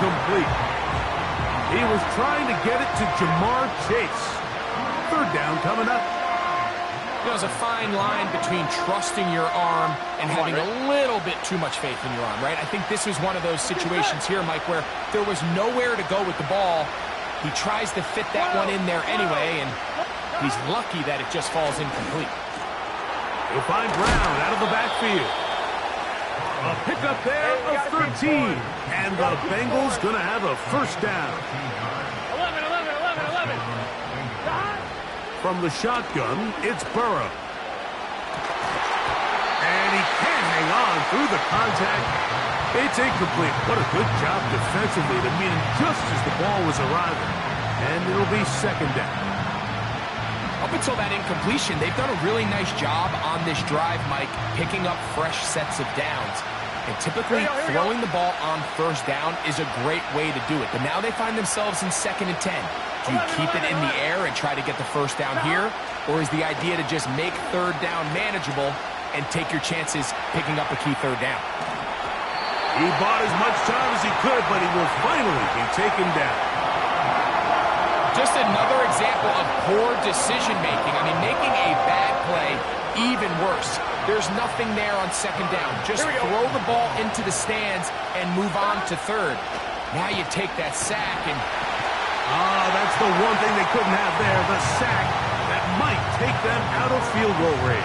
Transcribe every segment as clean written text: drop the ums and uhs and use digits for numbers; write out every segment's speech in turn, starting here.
incomplete. He was trying to get it to Ja'Marr Chase. Third down coming up. There's a fine line between trusting your arm and having a little bit too much faith in your arm, right? I think this is one of those situations here, Mike, where there was nowhere to go with the ball. He tries to fit that one in there anyway, and he's lucky that it just falls incomplete. He'll find Brown out of the backfield. A pickup there of 13. And the Bengals going to have a first down. 11. From the shotgun, it's Burrow. And he can't hang on through the contact. It's incomplete. What a good job defensively to meet him just as the ball was arriving. And it'll be second down. Up until that incompletion, they've done a really nice job on this drive, Mike, picking up fresh sets of downs. And typically, throwing the ball on first down is a great way to do it. But now they find themselves in 2nd and 10. Do you keep it in the air and try to get the first down here? Or is the idea to just make third down manageable and take your chances picking up a key third down? He bought as much time as he could, but he will finally be taken down. Just another example of poor decision-making. I mean, making a bad play even worse. There's nothing there on second down. Just throw the ball into the stands and move on to third. Now you take that sack and... that's the one thing they couldn't have there, the sack that might take them out of field goal range.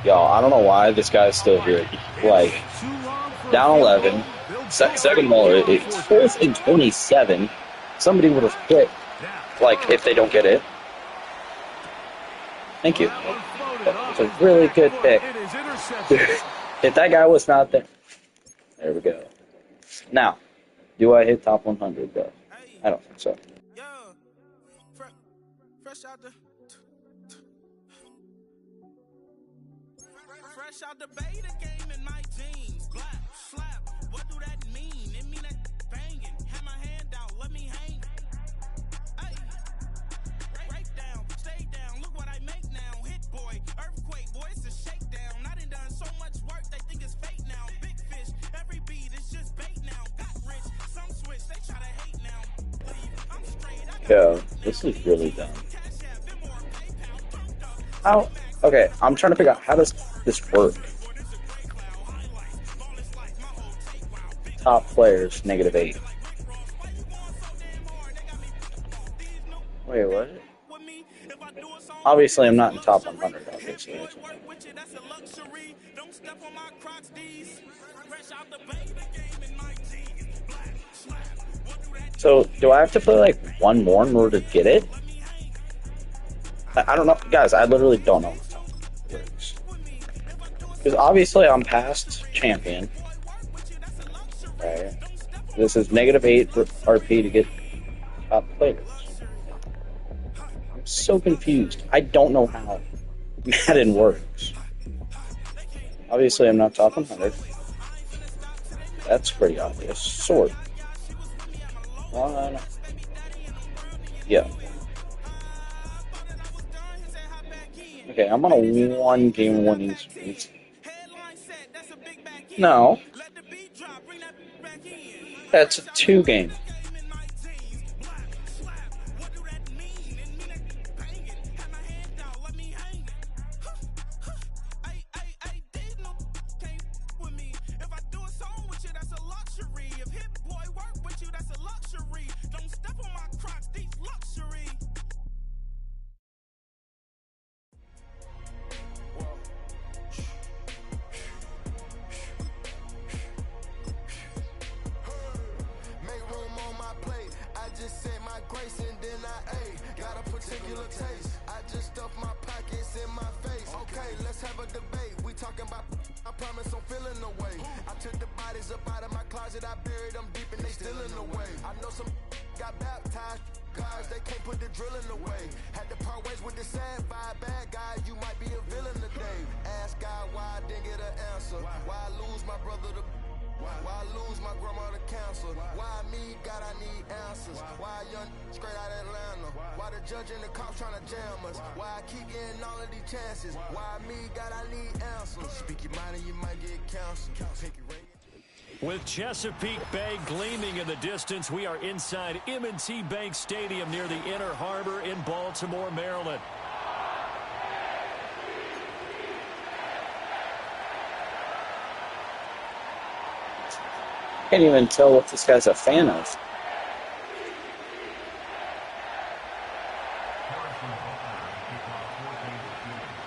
Yo, I don't know why this guy's still here. Like, down 11, second ball, it's 4th and 27. Somebody would have quit, like, if they don't get it. Thank you. It's a really good pick. If that guy was not there. There we go. Now, do I hit top 100, though? I don't think so. Fresh out the beta game in my jeans. Black, slap, what do that mean? It mean that banging. Have my hand out, let me hang. Hey, break down, stay down. Look what I make now. Hit boy, earthquake, boy, it's a shakedown. I done done so much work, they think it's fake now. Big fish, every beat is just bait now. Got rich, some switch, they try to hate now. I'm straight, Yo, this is really dumb. How? Okay, I'm trying to figure out how does this work. Top players, -8. Wait, what? Obviously, I'm not in top 100, obviously. So, do I have to play, like, one more in order to get it? I don't know. Guys, I literally don't know. Because obviously I'm past champion. Right. This is -8 for RP to get top players. I'm so confused. I don't know how Madden works. Obviously I'm not top 100. That's pretty obvious. Sword. One. Yeah. Okay, I'm on a 1-game winning streak. No. That's a 2-game. Why I lose my grandma to cancer? Why me, God, I need answers. Why young straight out Atlanta? Why the judge and the cops trying to jam us? Why I keep getting all of these chances? Why me, God, I need answers. Speak your mind and you might get canceled. Pinky ring. With Chesapeake Bay gleaming in the distance, we are inside M&T Bank Stadium near the Inner Harbor in Baltimore, Maryland. Can't even tell what this guy's a fan of.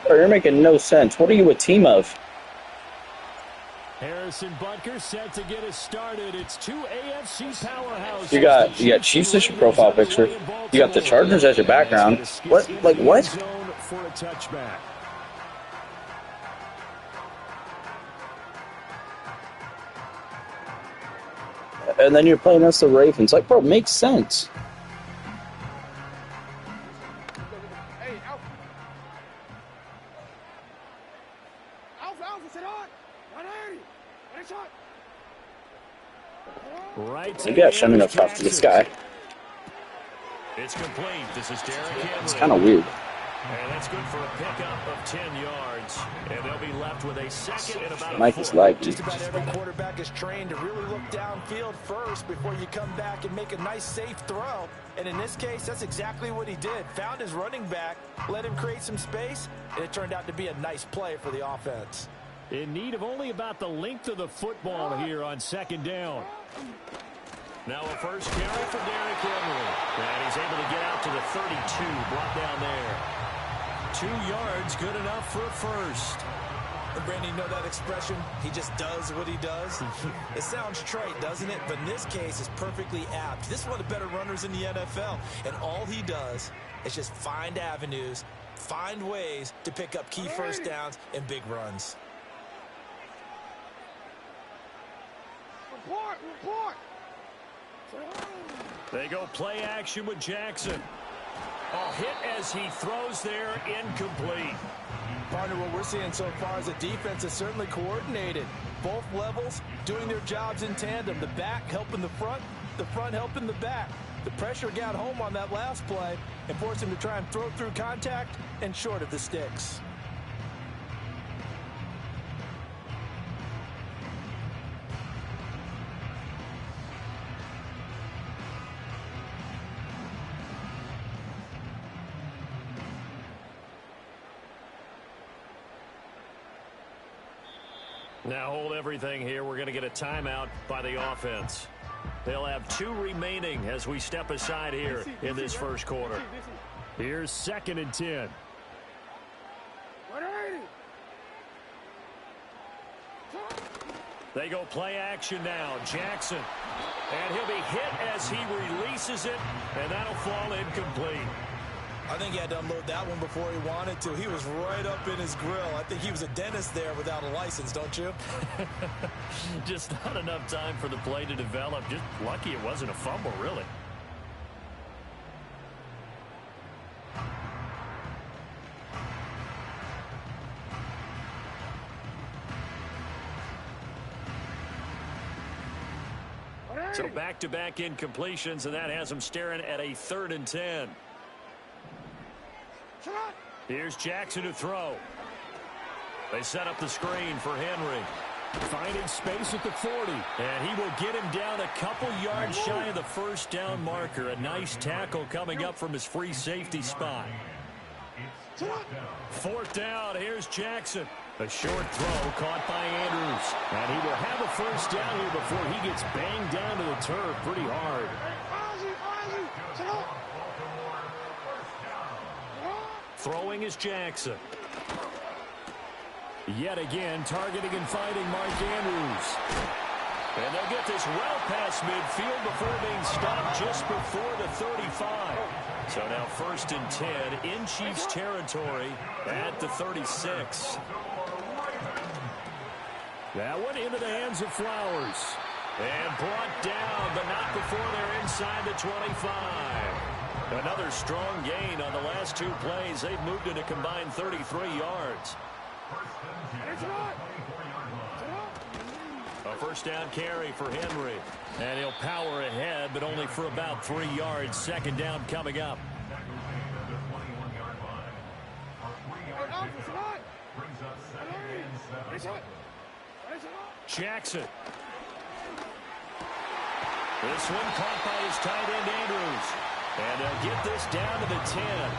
Oh, you're making no sense. What are you a team of? Harrison Butker set to get us started. It's two AFC powerhouses. You got Chiefs as your profile picture. You got the Chargers as your background. What? Like what? For a touchback. And then you're playing against the Ravens. Like, bro, it makes sense. Hey, Alpha. Alpha, sit on. 180. One shot. Right. Maybe I shouldn't have talked to this guy. It's complete. This is Derrick Henry. It's kind of weird. And that's good for a pickup of 10 yards. And they'll be left with a second and about Mike is like, just about every quarterback is trained to really look downfield first before you come back and make a nice, safe throw. And in this case, that's exactly what he did. Found his running back, let him create some space, and it turned out to be a nice play for the offense. in need of only about the length of the football here on second down. Now a first carry for Derrick Henry. And he's able to get out to the 32, brought down there. 2 yards, good enough for a first. Brandon, you know that expression? He just does what he does. It sounds trite, doesn't it? But in this case, it's perfectly apt. This is one of the better runners in the NFL. And all he does is just find avenues, find ways to pick up key first downs and big runs. Report! They go play action with Jackson. A hit as he throws there, incomplete. Partner, what we're seeing so far is the defense is certainly coordinated. Both levels doing their jobs in tandem. The back helping the front helping the back. The pressure got home on that last play and forced him to try and throw through contact and short of the sticks. Now hold everything here. We're going to get a timeout by the offense. They'll have 2 remaining as we step aside here in this first quarter. Here's 2nd and 10. They go play action now. Jackson. And he'll be hit as he releases it, and that'll fall incomplete. I think he had to unload that one before he wanted to. He was right up in his grill. I think he was a dentist there without a license, don't you? Just not enough time for the play to develop. Just lucky it wasn't a fumble, really. So back-to-back incompletions, and that has him staring at a 3rd and 10. Here's Jackson to throw. They set up the screen for Henry. Finding space at the 40. And he will get him down a couple yards shy of the first down marker. A nice tackle coming up from his free safety spot. 4th down. Here's Jackson. A short throw caught by Andrews. And he will have a first down here before he gets banged down to the turf pretty hard. Throwing is Jackson. Yet again, targeting and finding Mark Andrews. And they'll get this well past midfield before being stopped just before the 35. So now 1st and 10 in Chiefs territory at the 36. That one into the hands of Flowers. And brought down, but not before they're inside the 25. Another strong gain on the last 2 plays. They've moved it a combined 33 yards. A first down carry for Henry. And he'll power ahead, but only for about 3 yards. Second down coming up. Jackson. This one caught by his tight end, Andrews. And they'll get this down to the 10.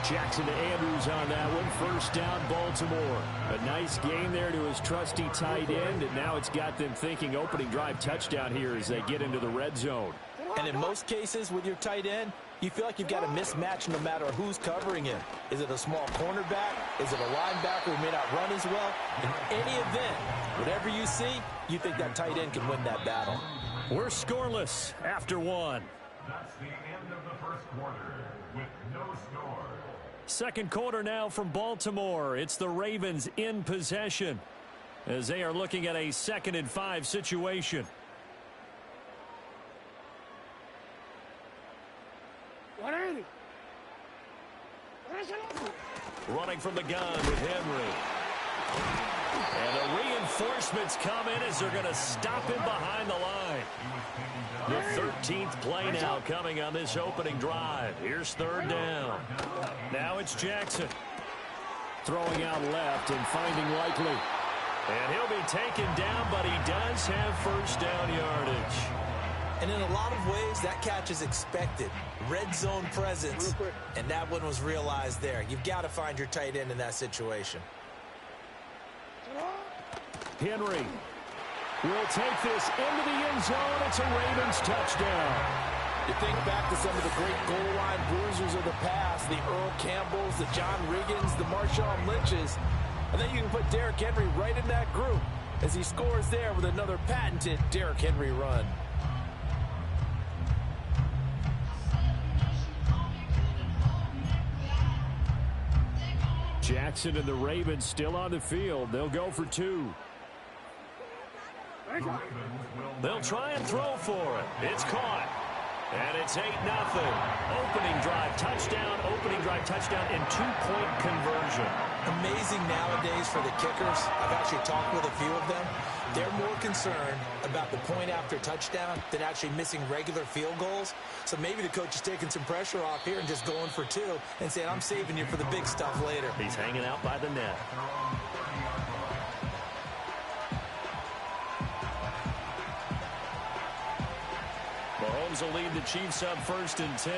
Jackson to Andrews on that one. First down, Baltimore. A nice gain there to his trusty tight end, and now it's got them thinking opening drive touchdown here as they get into the red zone. And in most cases with your tight end, you feel like you've got a mismatch no matter who's covering him. Is it a small cornerback? Is it a linebacker who may not run as well? In any event, whatever you see, you think that tight end can win that battle. We're scoreless after one. That's the end of the first quarter with no score. Second quarter now from Baltimore. It's the Ravens in possession as they are looking at a 2nd and 5 situation. Running from the gun with Henry. And the reinforcements come in as they're going to stop him behind the line. The 13th play now coming on this opening drive. Here's third down. Now it's Jackson. Throwing out left and finding Likely. And he'll be taken down, but he does have first down yardage. And in a lot of ways, that catch is expected. Red zone presence, and that one was realized there. You've got to find your tight end in that situation. Henry will take this into the end zone. It's a Ravens touchdown. You think back to some of the great goal line bruisers of the past, the Earl Campbells, the John Riggins, the Marshawn Lynches. And then you can put Derrick Henry right in that group as he scores there with another patented Derrick Henry run. Jackson and the Ravens still on the field. They'll go for 2. They'll try and throw for it. It's caught. And it's 8-0. Opening drive touchdown, and 2-point conversion. Amazing nowadays for the kickers. I've actually talked with a few of them. They're more concerned about the point after touchdown than actually missing regular field goals. So maybe the coach is taking some pressure off here and just going for 2 and saying, I'm saving you for the big stuff later. He's hanging out by the net. Mahomes will lead the Chiefs up 1st and 10,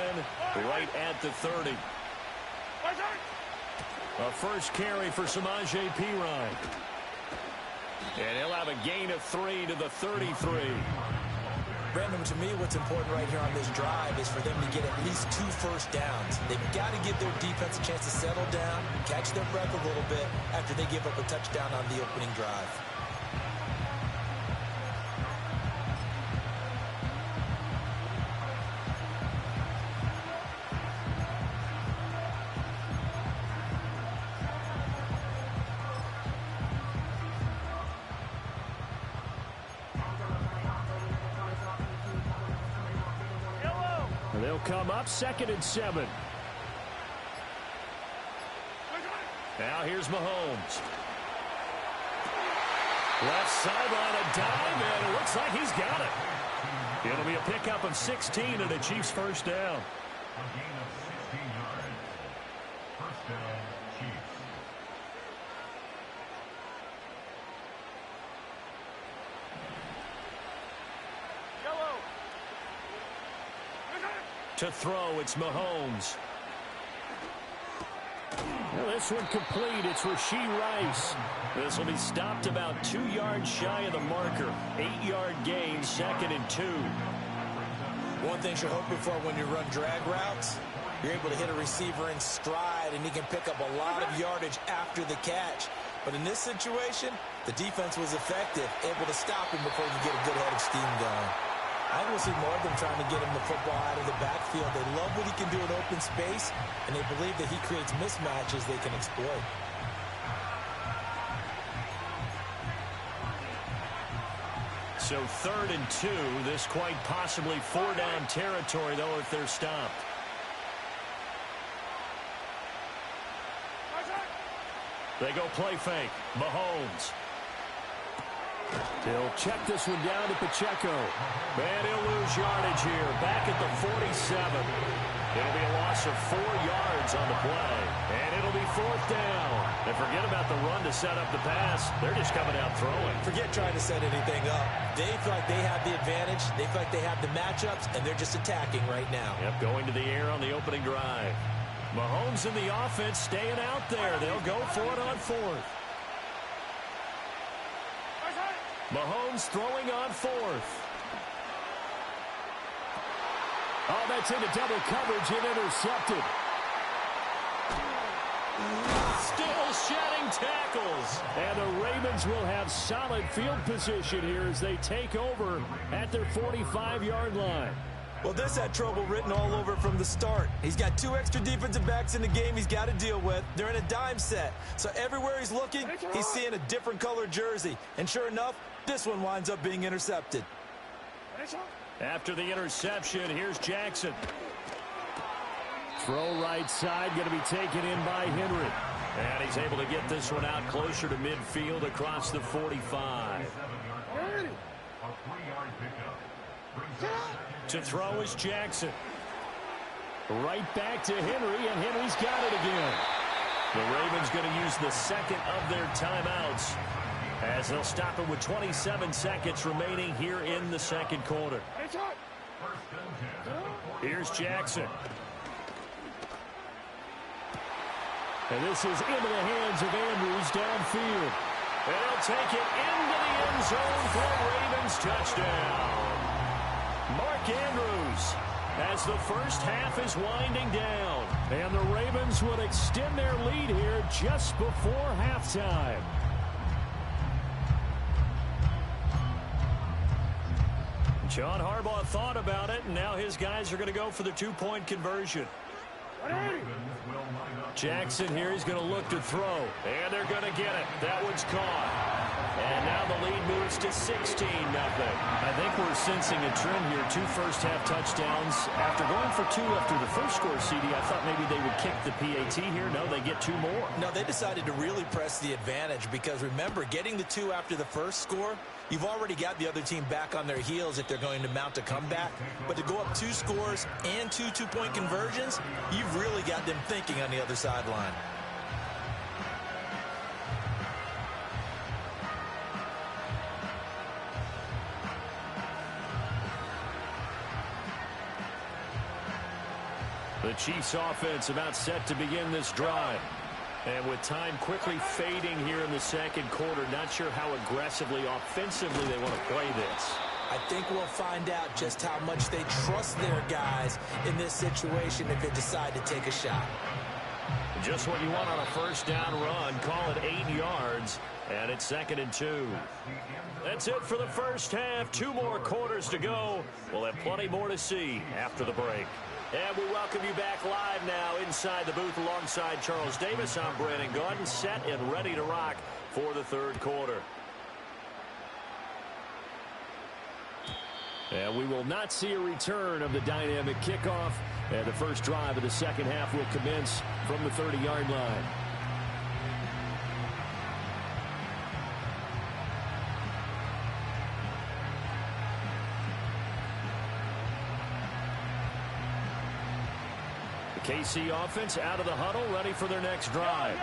right at the 30. A first carry for Samaje Perine. And he'll have a gain of 3 to the 33. Brandon, to me, what's important right here on this drive is for them to get at least 2 first downs. They've got to give their defense a chance to settle down, catch their breath a little bit after they give up a touchdown on the opening drive. They'll come up 2nd and 7. Now here's Mahomes. Left sideline, a dime, and it looks like he's got it. It'll be a pickup of 16 and a Chiefs first down. A gain of 16 yards. First down, Chiefs. To throw, it's Mahomes. Well, this one complete. It's Rashee Rice. This will be stopped about 2 yards shy of the marker. 8-yard gain, 2nd and 2. One thing you're hoping for when you run drag routes, you're able to hit a receiver in stride, and he can pick up a lot of yardage after the catch. But in this situation, the defense was effective, able to stop him before you get a good head of steam going. I think we'll see more of them trying to get him the football out of the backfield. They love what he can do in open space, and they believe that he creates mismatches they can exploit. So 3rd and 2. This quite possibly 4-down territory, though, if they're stopped. They go play fake. Mahomes. He'll check this one down to Pacheco. And he'll lose yardage here. Back at the 47. It'll be a loss of 4 yards on the play. And it'll be 4th down. And forget about the run to set up the pass. They're just coming out throwing. Forget trying to set anything up. They feel like they have the advantage. They feel like they have the matchups, and they're just attacking right now. Yep, going to the air on the opening drive. Mahomes and the offense staying out there. They'll go for it on 4th. Mahomes throwing on 4th. Oh, that's into double coverage and intercepted. Still shedding tackles. And the Ravens will have solid field position here as they take over at their 45-yard line. Well, this had trouble written all over from the start. He's got 2 extra defensive backs in the game he's got to deal with. They're in a dime set. So everywhere he's looking, he's seeing a different colored jersey. And sure enough, this one winds up being intercepted. After the interception, here's Jackson. Throw right side, going to be taken in by Henry. And he's able to get this one out closer to midfield across the 45. To throw is Jackson. Right back to Henry, and Henry's got it again. The Ravens going to use the second of their timeouts as they'll stop it with 27 seconds remaining here in the second quarter. Here's Jackson. And this is into the hands of Andrews downfield. And he'll take it into the end zone for a Ravens touchdown. Mark Andrews as the first half is winding down. And the Ravens would extend their lead here just before halftime. John Harbaugh thought about it, and now his guys are going to go for the 2-point conversion. Jackson here, he's going to look to throw, and they're going to get it. That one's caught. And now the lead moves to 16-0. I think we're sensing a trend here. 2 first-half touchdowns. After going for 2 after the first score, CD, I thought maybe they would kick the PAT here. No, they get 2 more. No, they decided to really press the advantage because, remember, getting the 2 after the first score, you've already got the other team back on their heels if they're going to mount a comeback. But to go up 2 scores and 2 2-point conversions, you've really got them thinking on the other sideline. The Chiefs offense about set to begin this drive. And with time quickly fading here in the second quarter, not sure how aggressively, offensively they want to play this. I think we'll find out just how much they trust their guys in this situation if they decide to take a shot. Just what you want on a first down run. Call it 8 yards, and it's 2nd and 2. That's it for the first half. 2 more quarters to go. We'll have plenty more to see after the break. And we welcome you back live now inside the booth alongside Charles Davis. I'm Brandon Gaudin, set and ready to rock for the third quarter. And we will not see a return of the dynamic kickoff. And the first drive of the second half will commence from the 30-yard line. KC offense out of the huddle, ready for their next drive.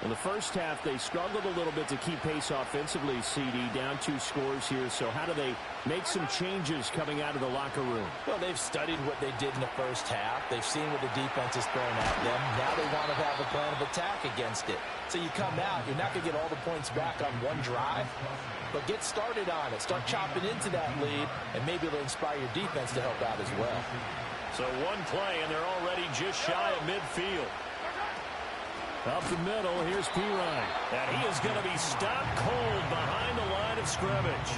In the first half, they struggled a little bit to keep pace offensively, CD, down 2 scores here. So how do they make some changes coming out of the locker room? Well, they've studied what they did in the first half. They've seen what the defense is throwing at them. Now they want to have a plan of attack against it. So you come out, you're not going to get all the points back on one drive, but get started on it. Start chopping into that lead, and maybe it'll inspire your defense to help out as well. So one play, and they're already just shy of midfield. Up the middle, here's Pirine. And he is going to be stopped cold behind the line of scrimmage.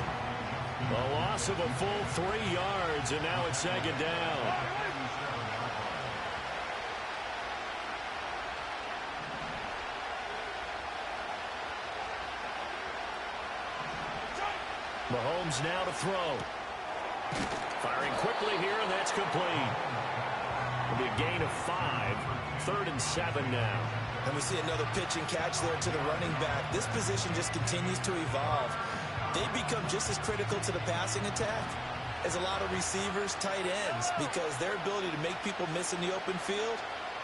A loss of a full 3 yards, and now it's 2nd down. Mahomes now to throw. Firing quickly here, and that's complete. It'll be a gain of 5. 3rd and 7 now. And we see another pitch and catch there to the running back. This position just continues to evolve. they become just as critical to the passing attack as a lot of receivers, tight ends, because their ability to make people miss in the open field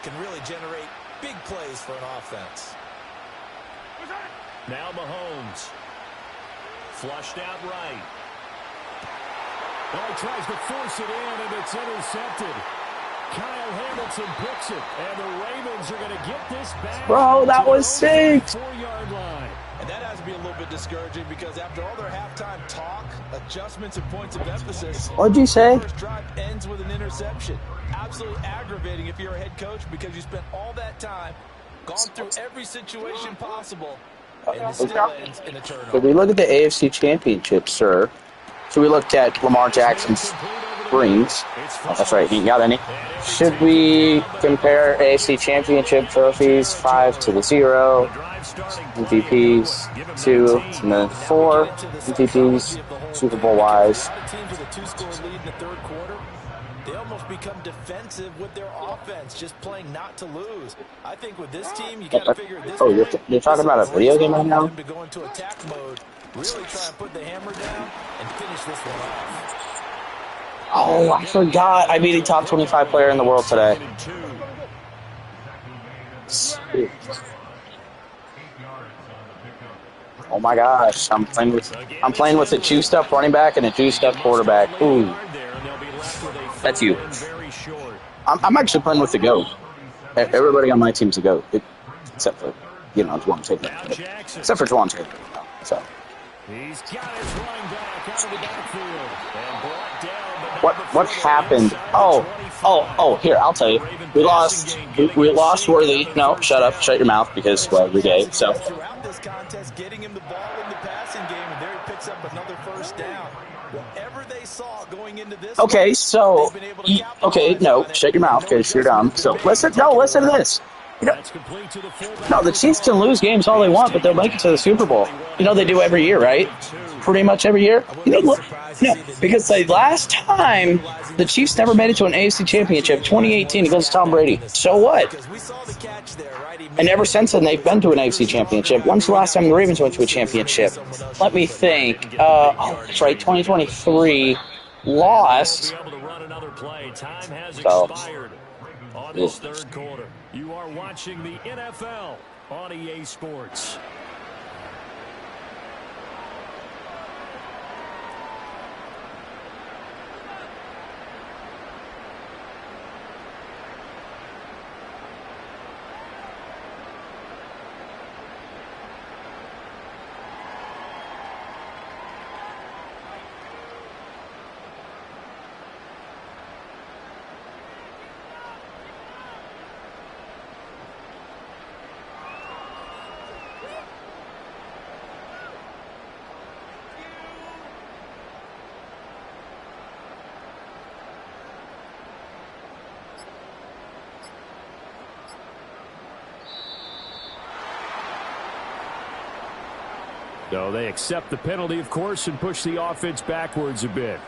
can really generate big plays for an offense. Now Mahomes. Flushed out right. Oh, he tries to force it in, and it's intercepted. Kyle Hamilton picks it, and the Ravens are going to get this back. Bro, that was sick. 4-yard line. And that has to be a little bit discouraging because after all their halftime talk, adjustments, and points of emphasis, What'd you say? the first drive ends with an interception. Absolutely aggravating if you're a head coach because you spent all that time, gone through every situation possible, and it still ends in a turnover. Should we look at the AFC Championship, sir? Should we look at Lamar Jackson's rings? Oh, that's right, he ain't got any. Should we compare AFC Championship trophies 5 to the 0, MVPs 2, and then 4 MVPs Super Bowl wise? Teams with a two-score lead in the third quarter, they almost become defensive with their offense, just playing not to lose. I think with this team, you got to figure this. Oh, you're talking about a video game right now? To go into attack mode, really try and put the hammer down and finish this one off. Oh, I forgot. I beat a top 25 player in the world today. Oh my gosh, I'm playing with a juiced up running back and a juiced up quarterback. Ooh, that's huge. I'm actually playing with the GOAT. Everybody on my team's a GOAT, except for Juwan Taylor. Except for Juwan Taylor. So. He's got his running back out of the backfield and brought down. What happened? Oh, here, I'll tell you. We lost Worthy. No, shut up, shut your mouth, because, well, we're gay, so. Throughout this contest, getting him the ball in the passing game, and there he picks up another first down. Whatever they saw going into this. Okay, so, no, shut your mouth, because you're dumb. So, listen to this. No, the Chiefs can lose games all they want, but they'll make it to the Super Bowl. They do every year, right? Pretty much every year. Because the last time the Chiefs never made it to an AFC Championship, 2018 against Tom Brady. So what? And ever since then, they've been to an AFC Championship. When's the last time the Ravens went to a championship? Let me think. That's right, 2023 lost. So. On this third quarter, you are watching the NFL on EA Sports. So they accept the penalty, of course, and push the offense backwards a bit.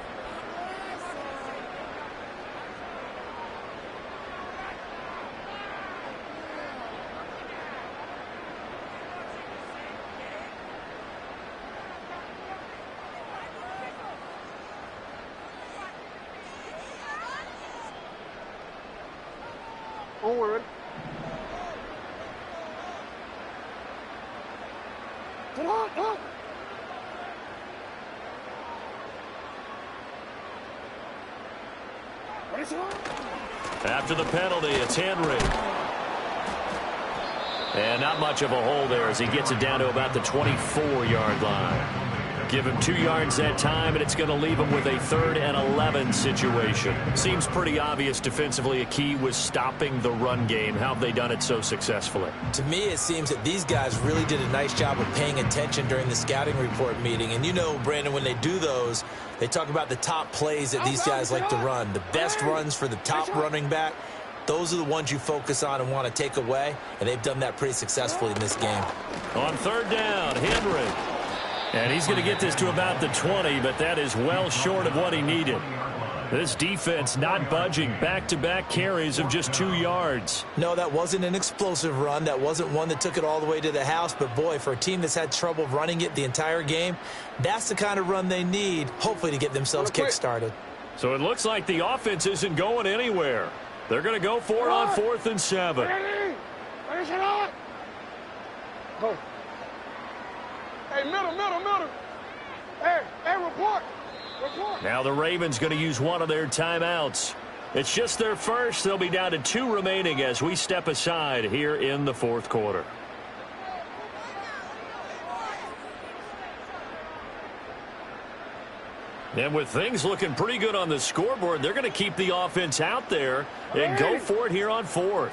Forward. After the penalty, it's Henry. And not much of a hole there as he gets it down to about the 24-yard line. Give him 2 yards that time, and it's going to leave him with a 3rd and 11 situation. Seems pretty obvious defensively a key was stopping the run game. How have they done it so successfully? To me, it seems that these guys really did a nice job of paying attention during the scouting report meeting. And Brandon, when they do those, they talk about the top plays that these guys like to run. The best runs for the top running back. Those are the ones you focus on and want to take away, and they've done that pretty successfully in this game. On 3rd down, Henry. And he's going to get this to about the 20, but that is well short of what he needed. This defense not budging. Back-to-back carries of just 2 yards. No, that wasn't an explosive run. That wasn't one that took it all the way to the house. But, boy, for a team that's had trouble running it the entire game, that's the kind of run they need, hopefully, to get themselves kick-started. So it looks like the offense isn't going anywhere. They're going to go for it on 4th and 7. Go. Hey, middle. Hey, report. Now the Ravens going to use one of their timeouts. It's just their first. They'll be down to 2 remaining as we step aside here in the 4th quarter. And with things looking pretty good on the scoreboard, they're going to keep the offense out there and go for it here on 4th.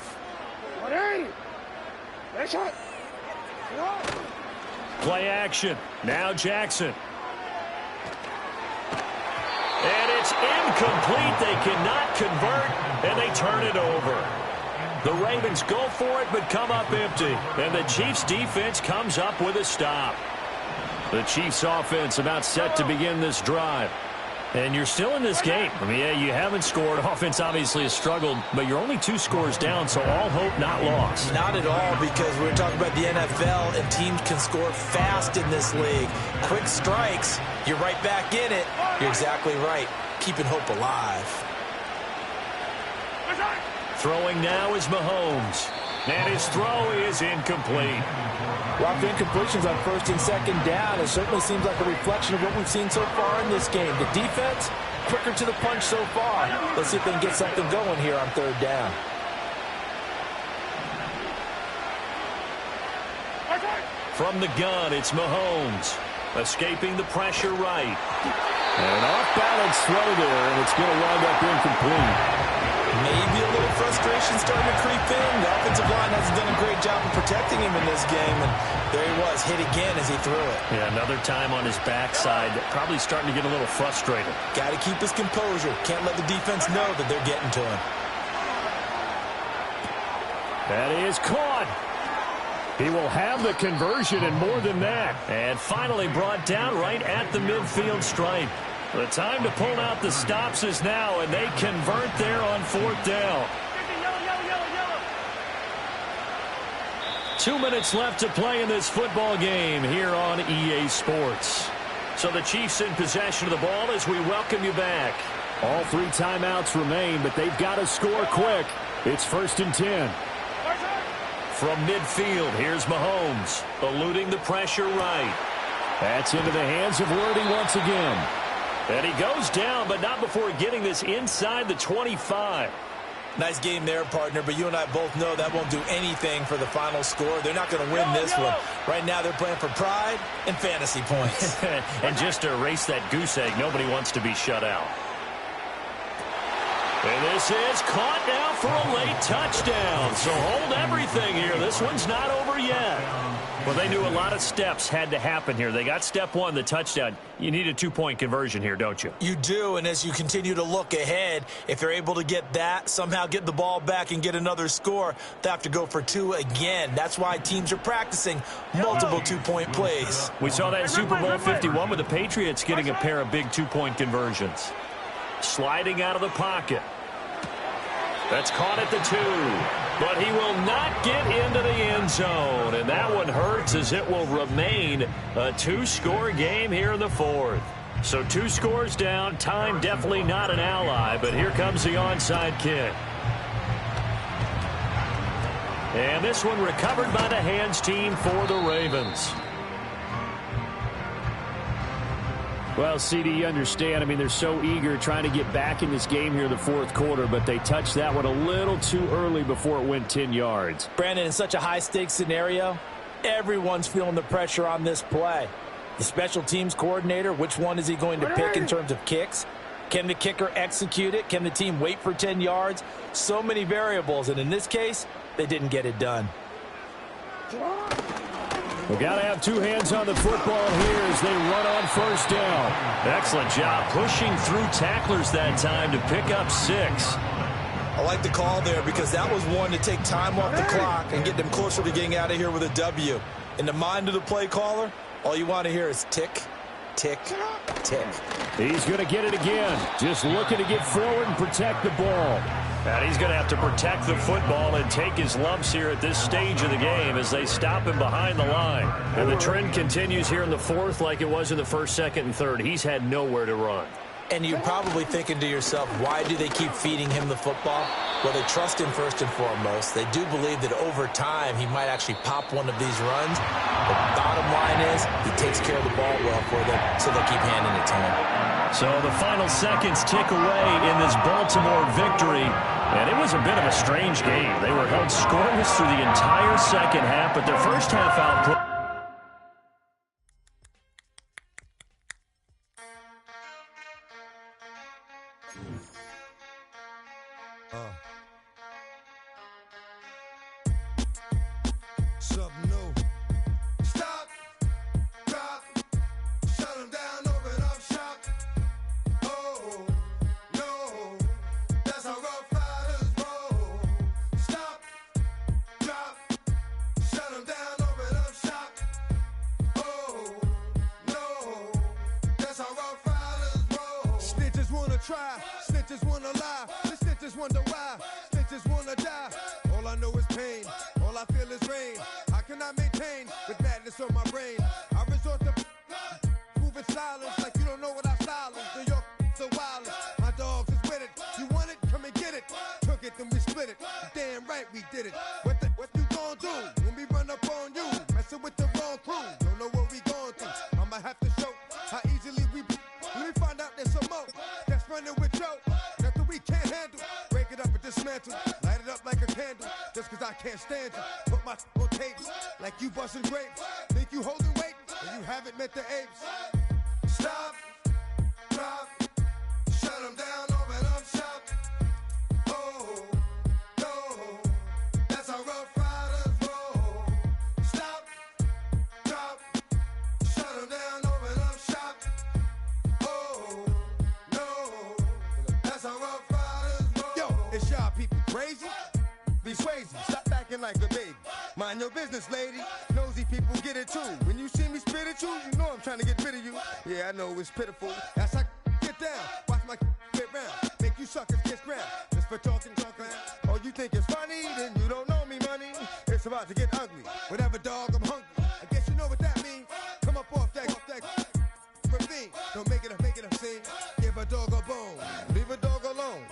Play action. Now Jackson. And it's incomplete. They cannot convert, and they turn it over. The Ravens go for it, but come up empty. And the Chiefs' defense comes up with a stop. The Chiefs' offense about set to begin this drive. And you're still in this game. I mean, yeah, you haven't scored. Offense obviously has struggled, but you're only 2 scores down, so all hope not lost. Not at all, because we're talking about the NFL, and teams can score fast in this league. Quick strikes, you're right back in it. You're exactly right. Keeping hope alive. Throwing now is Mahomes. And his throw is incomplete. Rock incompletions on 1st and 2nd down. It certainly seems like a reflection of what we've seen so far in this game. The defense, quicker to the punch so far. Let's see if they can get something going here on 3rd down. From the gun, it's Mahomes. Escaping the pressure right. An off-balance throw there, and it's going to wind up incomplete. Maybe a little frustration starting to creep in. The offensive line hasn't done a great job of protecting him in this game, and there he was, hit again as he threw it. Yeah, another time on his backside, probably starting to get a little frustrated. Got to keep his composure. Can't let the defense know that they're getting to him. That is caught. He will have the conversion and more than that. And finally brought down right at the midfield stripe. The time to pull out the stops is now, and they convert there on 4th down. 2 minutes left to play in this football game here on EA Sports. So the Chiefs in possession of the ball as we welcome you back. All 3 timeouts remain, but they've got to score quick. It's 1st and 10. From midfield, here's Mahomes, eluding the pressure right. That's into the hands of Worthy once again. And he goes down, but not before getting this inside the 25. Nice game there, partner, but you and I both know that won't do anything for the final score. They're not going to win this one. Right now they're playing for pride and fantasy points. And just to erase that goose egg, nobody wants to be shut out. And this is caught now for a late touchdown. So hold everything here. This one's not over yet. Well, they knew a lot of steps had to happen here. They got step 1, the touchdown. You need a 2-point conversion here, don't you? You do, and as you continue to look ahead, if they're able to get that, somehow get the ball back and get another score, they have to go for 2 again. That's why teams are practicing multiple 2-point plays. We saw that in Super Bowl 51 with the Patriots getting a pair of big 2-point conversions. Sliding out of the pocket. That's caught at the 2. But he will not get into the end zone. And that one hurts as it will remain a 2-score game here in the 4th. So 2 scores down. Time definitely not an ally. But here comes the onside kick. And this one recovered by the hands team for the Ravens. Well, CD, you understand. I mean, they're so eager trying to get back in this game here in the 4th quarter, but they touched that one a little too early before it went 10 yards. Brandon, in such a high-stakes scenario, everyone's feeling the pressure on this play. The special teams coordinator, which one is he going to pick in terms of kicks? Can the kicker execute it? Can the team wait for 10 yards? So many variables, and in this case, they didn't get it done. We got to have 2 hands on the football here as they run on 1st down. Excellent job pushing through tacklers that time to pick up 6. I like the call there because that was one to take time off the clock and get them closer to getting out of here with a W. In the mind of the play caller, all you want to hear is tick, tick, tick. He's going to get it again. Just looking to get forward and protect the ball. And he's going to have to protect the football and take his lumps here at this stage of the game as they stop him behind the line. And the trend continues here in the fourth like it was in the first, second, and third. He's had nowhere to run. And you're probably thinking to yourself, why do they keep feeding him the football? Well, they trust him first and foremost. They do believe that over time he might actually pop one of these runs. The bottom line is he takes care of the ball well for them, so they'll keep handing it to him. So the final seconds tick away in this Baltimore victory. And it was a bit of a strange game. They were held scoreless through the entire second half, but their first half output. Something new. Stop, drop, shut them down, open up shop. Oh, no, that's how Rough Riders roll. Stop, drop, shut them down, open up shop. Oh, no, that's how Rough Riders roll. Snitches wanna try, snitches wanna lie, the snitches wonder why, snitches wanna die. All I know is pain, all I feel is rain. How can I maintain with madness on my brain? I resort to moving silence like you don't know what I style is. New York, so wild. My dogs is with it. You want it? Come and get it. Took it, then we split it. Damn right we did it. What you gonna do when we run up on you? Messing with the wrong crew. Don't know what we going through. I'ma have to show how easily we. Let me find out there's some more that's running with Joe. Nothing we can't handle. Break it up and dismantle. Light it up like a candle. Just cause I can't stand you. Put my on tapes like you busting grapes. Think you holding weight and you haven't met the apes. Stop, drop, shut them down, open up shop. Oh, no, that's how Rough Riders roll. Stop, drop, shut them down, open up shop. Oh, no, that's how Rough Riders roll. Yo, it's y'all people crazy? Be crazy, stop acting like a baby. Mind your business, lady. Nosy people get it too. When you see me spit at you, you know I'm trying to get rid of you. Yeah, I know it's pitiful. That's how get down. Watch my get round. Make you suckers kiss ground. Just for talking. Oh, you think it's funny? Then you don't know me, money. It's about to get ugly. Whatever, dog, I'm hungry. I guess you know what that means. Come up off that ravine. Don't make it a scene. Give a dog a bone. Leave a dog alone.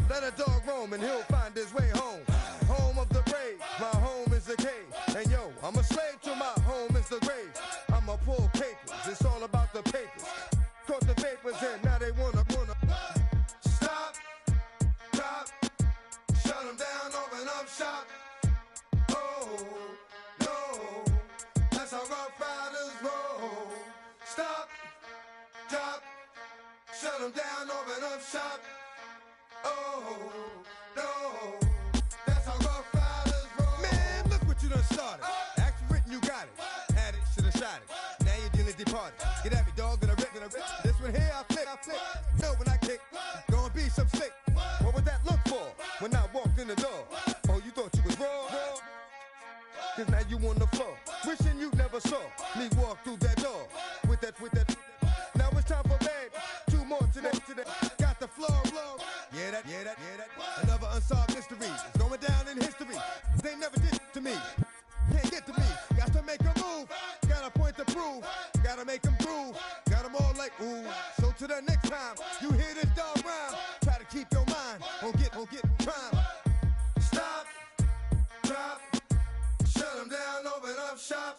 Let a dog roam and he'll find his way home. Home of the brave. My home is the cave. And yo, I'm a slave to my home is the grave. I'm a pull papers. It's all about the papers. Caught the papers and now they wanna. Stop, drop, shut them down, open up shop. Oh, no, that's how Rough Riders roll. Stop, drop, shut them down, open up shop. Oh, no, that's how Rough Riders roll. Man, look what you done started. Act written, you got it. Had it, shoulda shot it. Now you're dealing departed. Get at me, dog, gonna rip. This one here, I flip. No, when I kick, gonna be some sick. What would that look for when I walked in the door? Oh, you thought you was raw? Cause now you on the floor. Wishing you never saw me walk through that door. With that. Now it's time for bed. Two more today. Got the floor blown. Yeah, that. Another unsolved mystery. It's going down in history. They never did to me. Can't get to me. Got to make a move. Got a point to prove. Gotta make them groove. Got them all like, ooh. So to the next time you hear this dog rhyme, try to keep your mind on get prime. Stop, drop, shut them down, open up shop.